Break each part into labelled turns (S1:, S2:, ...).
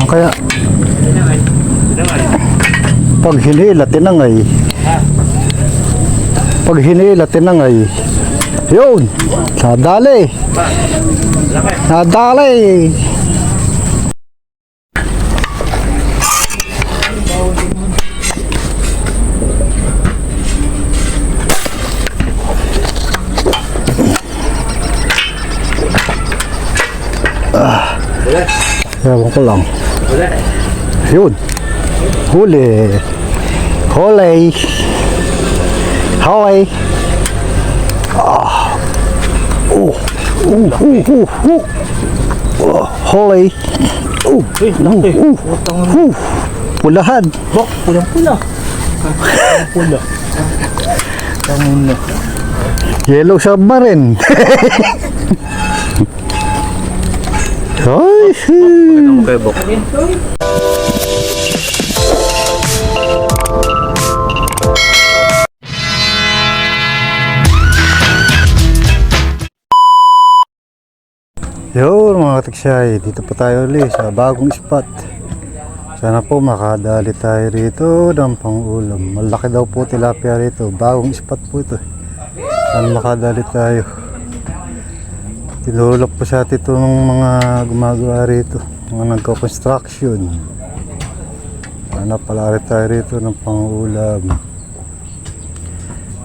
S1: Kaya pag hinila tinangay, pag hinila tinangay, yun, nadali, nadali. Ewan ko lang. Yun. Huli. Huli. Huli. Huli. Pulahan.
S2: Pulang-pula. Pula. Tangin na.
S1: Yellow submarine. Ay,
S2: Ano kayo, Bok?
S1: yo mga katiksay, dito po tayo ulit sa bagong spot. Sana po makadali tayo rito ng pang-ulam. Malaki daw po tilapia rito. Bagong spot po ito. Sana makadali tayo. Tinulak po sa atin ito ng mga gumagawa rito, mga nagko-construction. Sana pala rin tayo rito ng pang-ulam.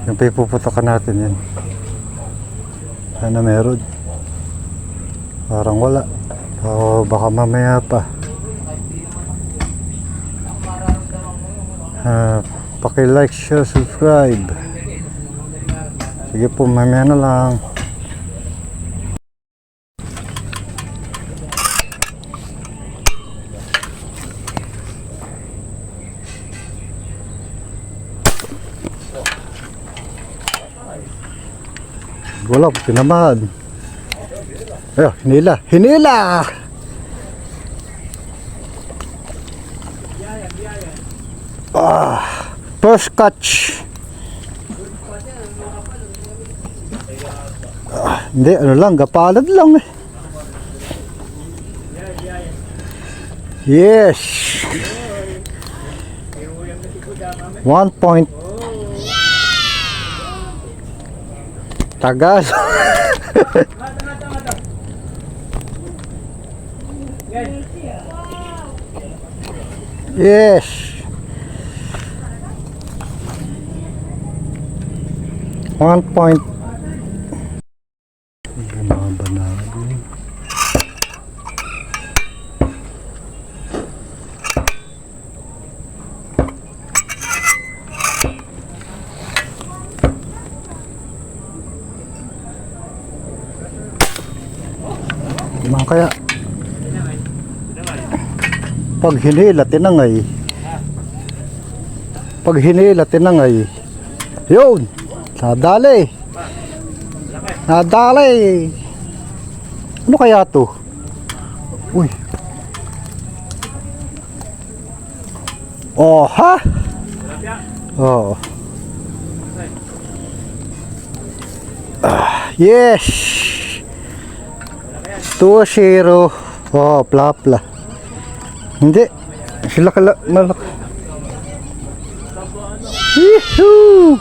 S1: Yung pa ipuputokan natin yan. Sana meron. Parang wala. Baka mamaya pa. Paki-like, share, subscribe. Sige po, mamaya na lang. Wala, tinamahan. Ayun, hinila. Hinila! First catch. Hindi, ano lang, gapalad lang eh. Yes! 1 point. Tagal. Yes. 1 point. Mga banado. Mga kaya pag hinila tinangay, pag hinila tinangay, yun, nadali, nadali. Ano kaya to? Uy, oh ha, oh, yes, 2-0. Oh, plapla. Hindi, sila malak. Yehoo!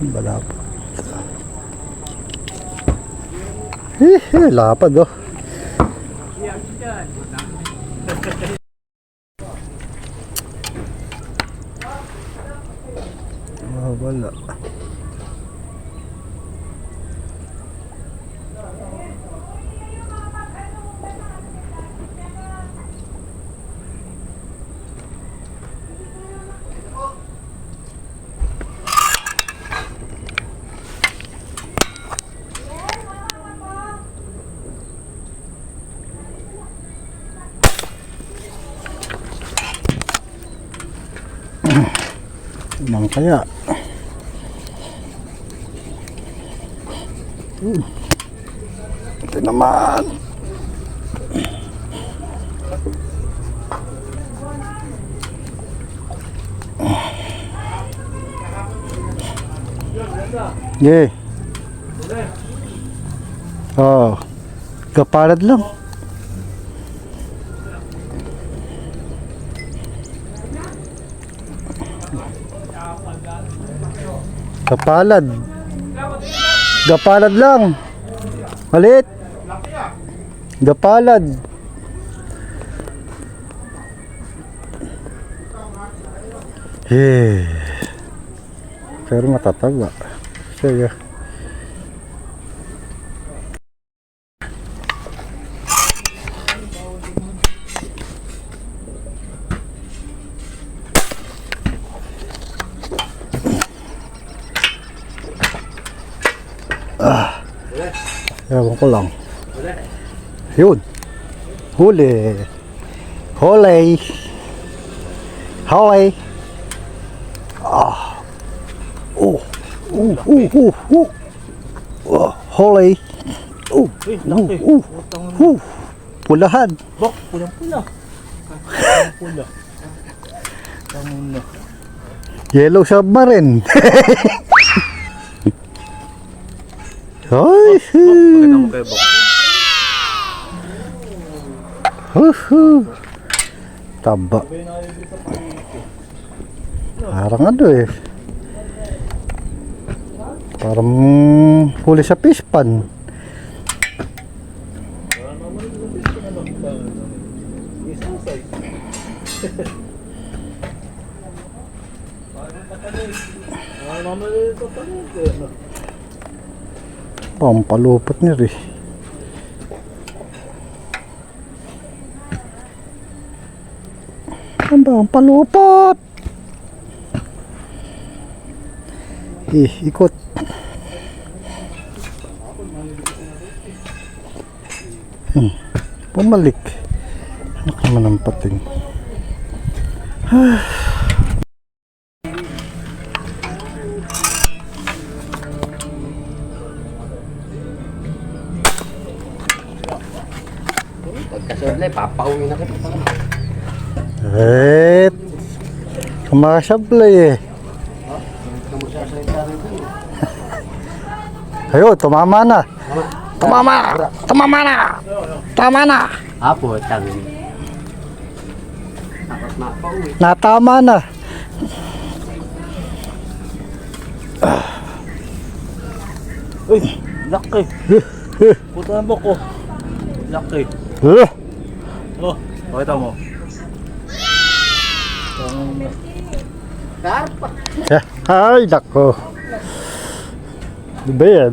S1: Balapad. Lapad oh. Wala. Mang kaya. Ito naman. Yeah. Oh. Kapalad lang. Kapalad. Gapalad lang. Malit. Gapalad. Eh. Pero matataba. Sige. Ewan ko lang. Yun. Huli. Huli. Huli. Ah. Oh. Oh, huli. Pulahan.
S2: Bok, pulang-pula. Pulang-pula. Tangina.
S1: Yellow submarine. Ay.
S2: Pakita mo kay Bok.
S1: Taba. Parang ano eh. Parang huli sa fish pan. Pampalupot niya rin. Pampalupot. Ikot. Pumalik. Anak naman ang pating.
S3: Pagkasadlay, papauwi na kita.
S1: Kumasablay eh. Ayun, tumama na. Tumama! Tumama na! Tama na!
S3: Apo, tangin. Tapos mapauwi.
S1: Natama na.
S2: Uy, laki. Puta ng Bok, oh. Laki. Oh, pakita mo. Tangina.
S3: Karpa.
S1: Ay, nako. Ano ba yan?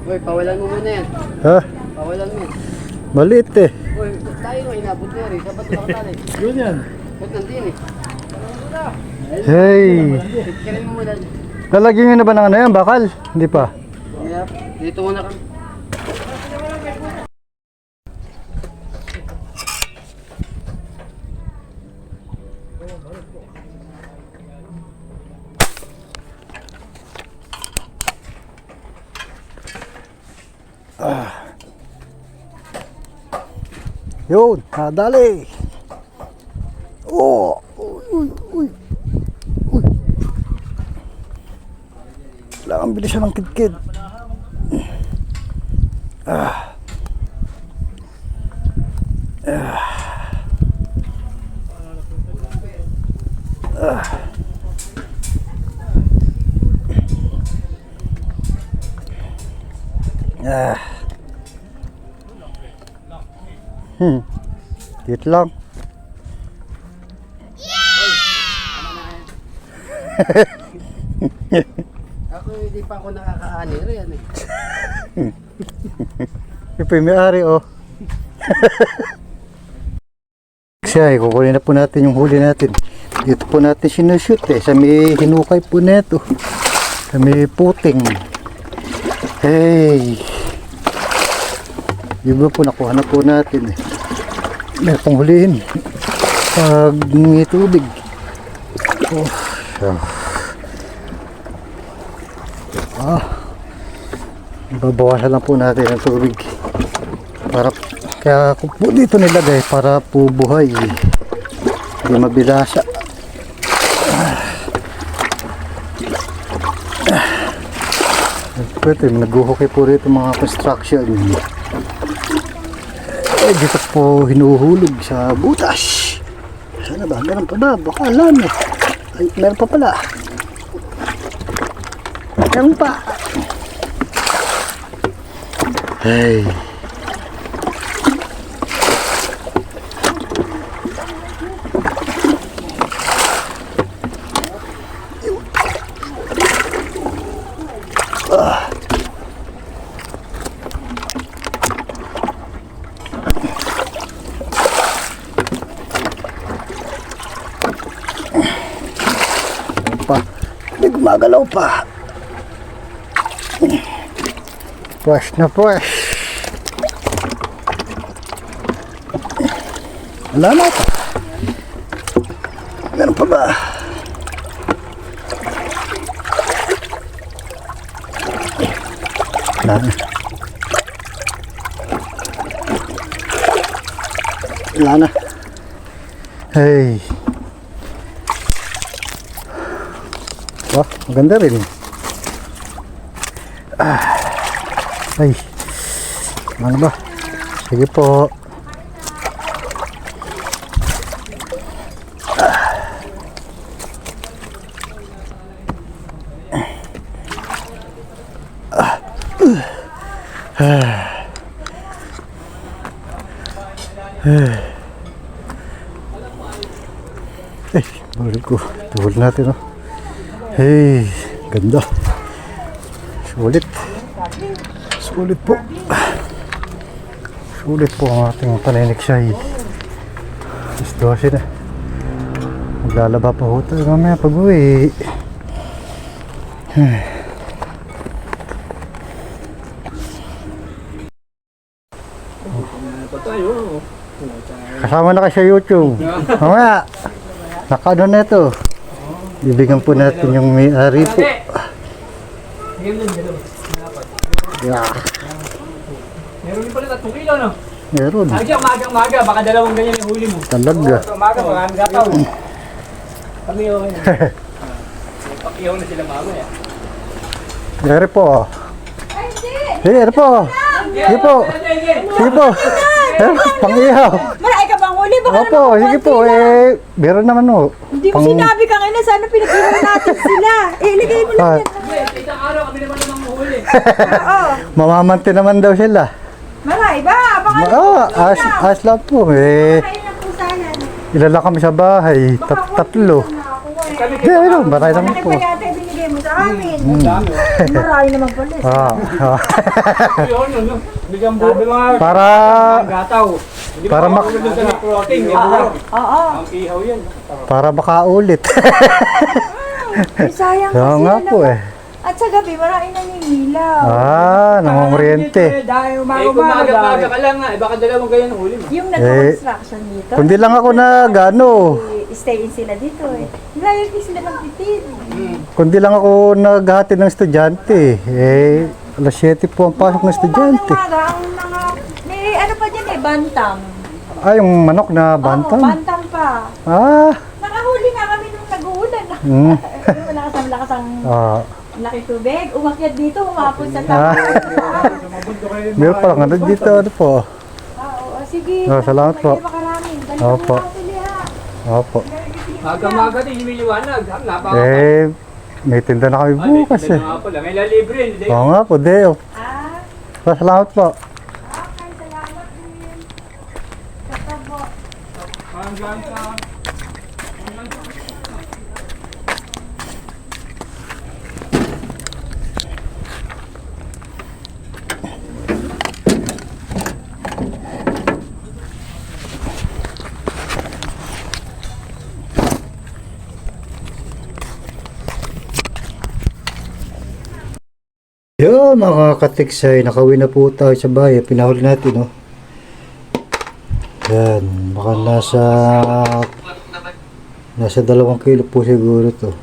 S3: Uy, pawalan mo muna yan.
S1: Ha?
S3: Pawalan mo.
S1: Maliit eh.
S3: Uy, tayo mo, inabot na rin. Sabat na katali.
S2: Yun yan.
S3: Ba't nandin eh?
S1: Hey.
S3: Kirin mo muna.
S1: Lalagyan nyo na ba ng ano yan? Bakal? Hindi pa.
S3: Yep. Dito muna kami.
S1: Yun, nadali. Oh, uy, uy, uy. Kailangan bilis siya ng kidkid. Hit lang.
S3: Ako hindi pa ako nakakaani rin eh.
S1: Ito yung may-ari oh. Siya, kukunin na po natin yung huli natin. Dito po natin sinushoot eh. Sa may hinukay po neto. Sa may puting. Hey. Yung iba po nakuha na po natin eh. Meron pong hulihin. Pag may tubig. Oh, siya. Babawasan lang po natin ang tubig para Kaya kung po dito nilagay para po buhay, hindi mabilasa. Ito, naguhukay po rito mga construction. Dito po hinuhulog sa butas. Sana ba? Meron pa ba? Baka alam eh. Ay, meron pa pala. Meron pa. Hey. Pa. Hindi gumagalaw pa. Push na push. Wala na pa. Meron pa ba? Wala na. Wala na. Hey. Oh, maganda rin. Ay. Ano ba? Sige po. Eh, balik ko. Tuhol natin, oh. Hey, ganda. Sulit. Sulit po. Sulit po ang ating paniniksay. 12 na. Maglalaba pa ho tayo mamaya pag uwi. Kasama na kayo sa YouTube. Mamaya. Naka-ano na ito. Bibigyan po natin yung may-ari po. Yeah.
S2: Meron din pala 3 kilo, no?
S1: Meron.
S2: Umaga, baka 2 ganyan yung huli mo.
S1: Talaga.
S2: Umaga, maraming gataw. Kami okay na. Pakiyaw na sila mamaya.
S1: Meron po. Sige po. Sige po. Sige po. Pang-ihaw.
S4: Marami ka bang huli? Baka
S1: Opo, sige po. Eh, meron naman o.
S4: hindi mo sinabi ka ngayon na sana pinag-iwan natin sila. Iligay mo lang yan.
S2: Isang araw kami naman namang huli.
S4: Oo.
S1: Mamamante naman daw sila.
S4: Marami ba? Baka
S1: As lang po. Eh,
S4: kayo na po sana.
S1: ilala kami sa bahay. Tatlo. Hindi, ano, marami naman
S4: Malaki
S1: po.
S4: pa yata yung binigay mo sa amin. Marami naman pala.
S2: Yun, no? Bigyan bubi mga
S1: Para,
S2: gataw.
S1: para mak,
S2: Protein,
S4: Oo.
S2: ang ihaw yan.
S1: para makaulit.
S4: Ay, sayang
S1: Oo
S4: kasi
S1: nga
S4: ano.
S1: po eh.
S4: At sa gabi, marami naninilaw.
S1: Nangunguryente.
S2: Dahil umaga ka lang nga, baka 2 ganyan ang huli mo.
S4: Yung nag-construction dito.
S1: Kundi lang ako na gano.
S4: Stay in sila dito eh. Lagi sila magtitid.
S1: Kundi lang ako naghati ng estudyante. Eh, alas 7 po ang pasok ng estudyante.
S4: Umaga, ang mga, may ano pa dyan eh, bantam.
S1: Yung manok na bantam.
S4: Oo, bantam pa. Nakahuli nga kami nung nag-uulan. Lakas ang laki tubig. Umakyat dito, humapon sa tapo.
S1: Meron pa lang ano dito, ano po.
S4: Oo, sige.
S1: Salamat po.
S4: Makarami.
S1: Opo. Opo.
S2: Maga-maga din, lumiliwanag.
S1: Eh, may tinda na kami bukas eh.
S2: May lalibre, hindi.
S1: Oo nga po, Deo. Salamat po.
S4: Okay, salamat din. Katabo.
S2: Hanggang sa...
S1: Yo, mga katiksay, nakauwi na po tayo sa bahay. Pinahuli natin, oh. Yan, baka nasa 2 kilo po siguro to.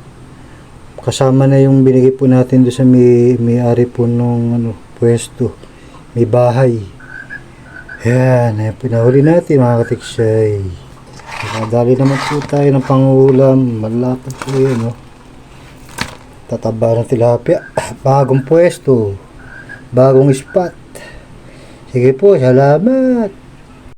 S1: Kasama na yung binigay po natin doon sa may-ari po nung pwesto. May bahay. Yan, pinahuli natin mga katiksay. Nakadali naman po tayo ng pangulam. Malapad po yun, no? Tataba ng tilapia. Bagong pwesto. Bagong spot. Sige po, salamat.